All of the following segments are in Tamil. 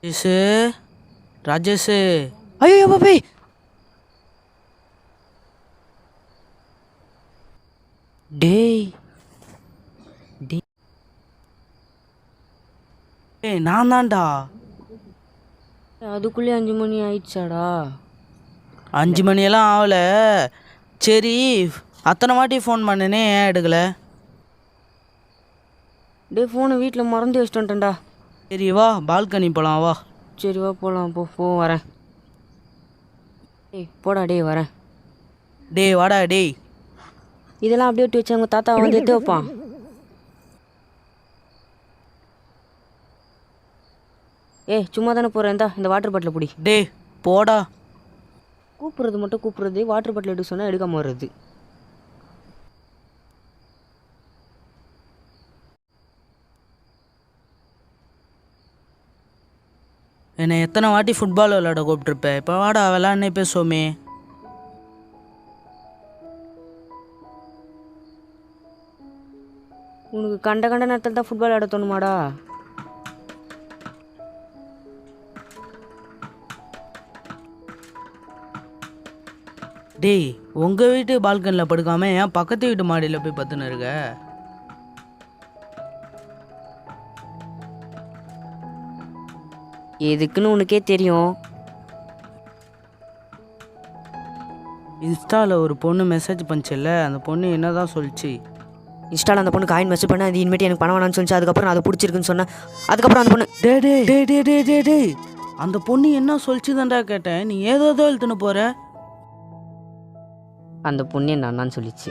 ராஜேஷு ராஜேஷு ஐயோ பாப்பே. டேய் டேய் ஏய் நான் தான்டா. அதுக்குள்ளே 5 மணி ஆயிடுச்சாடா? 5 மணியெல்லாம் ஆகலை. சரி, அத்தனை வாட்டி ஃபோன் பண்ணனே, ஏன் எடுக்கலை? டேய் ஃபோனை வீட்டில் மறந்து வச்சுட்டு வந்துட்டேன்டா. சரி வா, பால்கனி போகலாம் வா. சரி வா போகலாம். போ வரேன். டேய் போடா டேய் வரேன். டேய் வாடா டேய். இதெல்லாம் அப்படியே விட்டு வச்சு அவங்க தாத்தா வந்து எடுத்து வைப்பான். சும்மா தானே போகிறேன். இந்த வாட்டர் பாட்டில் பிடி. டேய் போடா. கூப்பிட்றது மட்டும் கூப்பிட்றது, வாட்டர் பாட்டில் எடுக்க சொன்னால் எடுக்காமல் வர்றது. என்னை எத்தனை வாட்டி ஃபுட்பால் விளையாட கூப்பிட்ருப்பேன். இப்போ வாடா விளாட்னே பேசுவோமே. உனக்கு கண்ட நேரத்தில் தான் ஃபுட்பால் ஆட தோணுமாடா? டேய் உங்கள் வீட்டு பால்கனியில் படுக்காமல் ஏன் பக்கத்து வீட்டு மாடியில் போய் பத்துன்னு இருக்க? எதுக்குன்னு உனக்கே தெரியும். இன்ஸ்டாவில் ஒரு பொண்ணு மெசேஜ் பண்ணிச்சில்ல, அந்த பொண்ணு என்ன தான் சொல்லிச்சு? இன்ஸ்டாவில் அந்த பொண்ணு காயின் மெசேஜ் பண்ண, அது இனிமேட்டு எனக்கு பணம் வேணாம்னு சொல்லிச்சு. அதுக்கப்புறம் அதை பிடிச்சிருக்குன்னு சொன்னேன். அதுக்கப்புறம் அந்த பொண்ணு டே டே டே டே டே டே டே அந்த பொண்ணு என்ன சொல்லிச்சுதான்டா கேட்டேன். நீ ஏதோ எழுத்துன்னு போகிற. அந்த பொண்ணு என்ன அண்ணான்னு சொல்லிச்சு.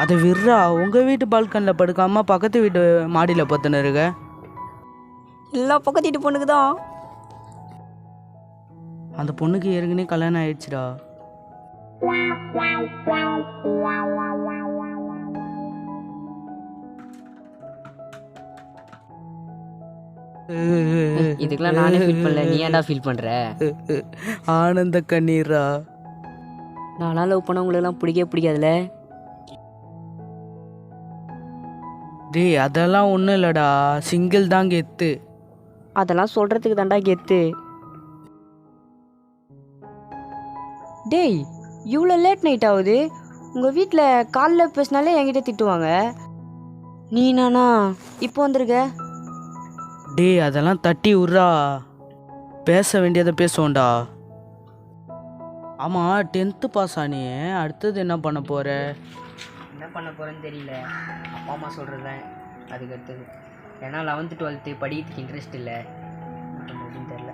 அதை விட்றா. உங்கள் வீட்டு பால்கனியில் படுக்காமல் பக்கத்து வீட்டு மாடியில் பத்துன்னு இருக்க. எல்லா பக்கத்து வீட்டு பொண்ணுக்கு தான். அந்த பொண்ணுக்கு ஏற்கனவே கல்யாணம் ஆயிடுச்சுடா. இதுக்கெல்லாம் நானே ஃபீல் பண்ணல, நீ ஏன்டா ஃபீல் பண்ற? ஆனந்த கண்ணீரா. நான்லாம் லவ் பண்ணவங்களுக்கு எல்லாம் பிடிக்காதுல. டேய் அதெல்லாம் ஒன்றும் இல்லைடா, சிங்கிள் தான் கெத்து. அதெல்லாம் சொல்றதுக்கு தாண்டா கெத்து. டேய் இவ்வளோ லேட் நைட் ஆகுது. உங்கள் வீட்டில் காலைல பேசினாலே என்கிட்ட திட்டுவாங்க. நீ நானா இப்போ வந்திருக்க? டேய் அதெல்லாம் தட்டி விட்றா. பேச வேண்டியதை பேசுவோண்டா. ஆமாம், 10th பாஸ் ஆனியே, அடுத்தது என்ன பண்ண போகிற? என்ன பண்ண போகிறேன்னு தெரியல. அப்பா அம்மா சொல்கிறேன் அதுக்கு அடுத்தது. ஏன்னா 11th 12th படிக்கிறதுக்கு இன்ட்ரெஸ்ட் இல்லை. என்ன பண்ணுறதுன்னு தெரில.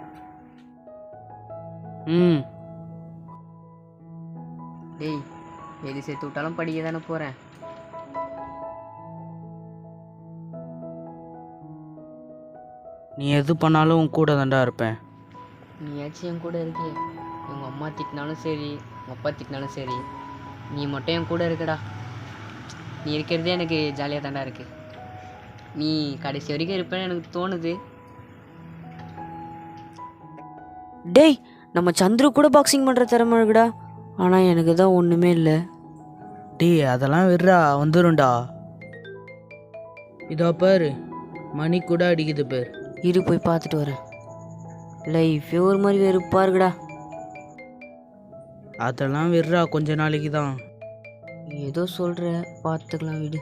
டேய் எது சேர்த்து விட்டாலும் படிக்க தானே போகிறேன். நீ எது பண்ணாலும் உன் கூட தாண்டா இருப்பேன். நீயாச்சும் என் கூட இருக்கே. உங்கள் அம்மா திட்டினாலும் சரி, உங்கள் அப்பா திட்டினாலும் சரி, நீ மட்டும் என் கூட இருக்கடா. நீ இருக்கிறதே எனக்கு ஜாலியாக தாண்டா இருக்குது. நீ கடைசி வரைக்கும் இருப்பேன்னு எனக்கு தோணுது. டேய் நம்ம சந்துரு கூட பாக்ஸிங் பண்ணுற திறமை இருக்குடா. ஆனால் எனக்கு தான் ஒன்றுமே இல்லை. டேய் அதெல்லாம் விட்றா, வந்துடும்டா. இதோ பாரு, மணி கூட அடிக்குது பேர். இரு போய் பார்த்துட்டு வரேன். லைஃபே ஒரு மாதிரி வெறுப்பாக இருக்குடா. அதெல்லாம் விட்றா, கொஞ்ச நாளைக்கு தான். ஏதோ சொல்கிற, பார்த்துக்கலாம் விடு.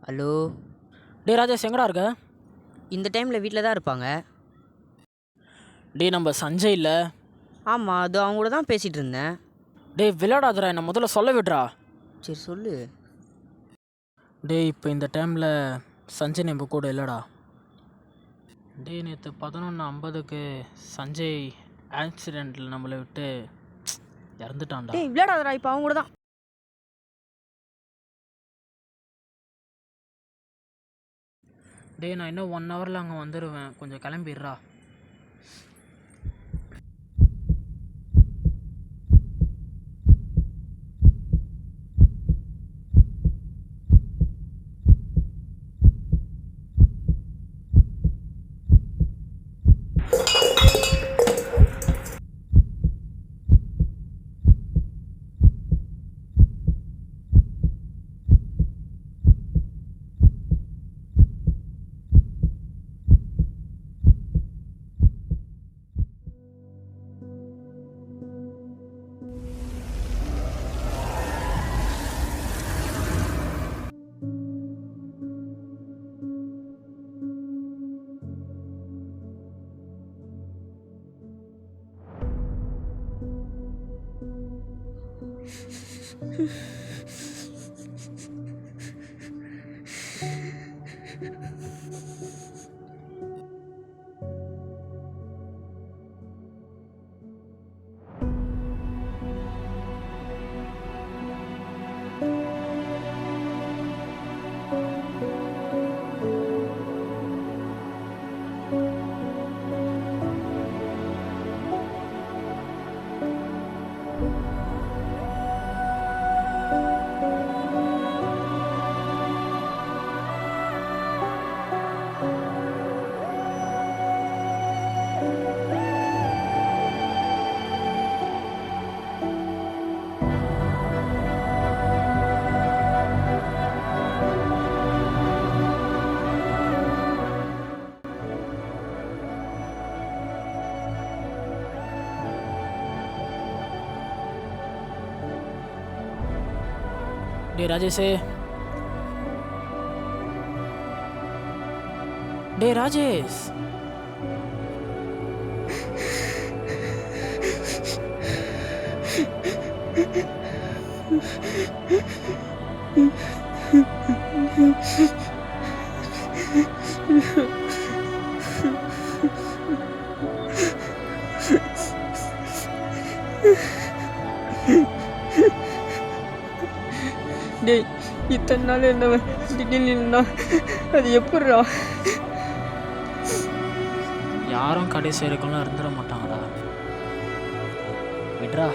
ஹலோ. டே ராஜேஷ் எங்கடா இருக்க? இந்த டைமில் வீட்டில் தான் இருப்பாங்க. டே நம்ம சஞ்சய் இல்லை? ஆமாம், அது அவங்க கூட தான் பேசிகிட்டு இருந்தேன். டே விளையாடாதரா, என்னை முதல்ல சொல்ல விடுறா. சரி சொல்லு. டே இப்போ இந்த டைமில் சஞ்சய் நம்ம கூட இல்லைடா. டே நேற்று 11:50க்கு சஞ்சய் ஆக்சிடெண்ட்டில் நம்மளை விட்டு இறந்துட்டான்டா. டேய் விளையாடாதரா, இப்போ அவங்க கூட தான். டே நான் இன்னும் 1 ஹவரில் அங்கே வந்துடுவேன், கொஞ்சம் கிளம்பிடுறா. டே ராஜேஷே, டே ராஜேஷ். டேய், இத்தனை நாள் இருந்தவன் திடீர்னு இல்லைன்னா அது எப்படிடா? யாரும் கடைசி வரைக்கும்லாம் இருந்துட மாட்டாங்கடா. விட்றா.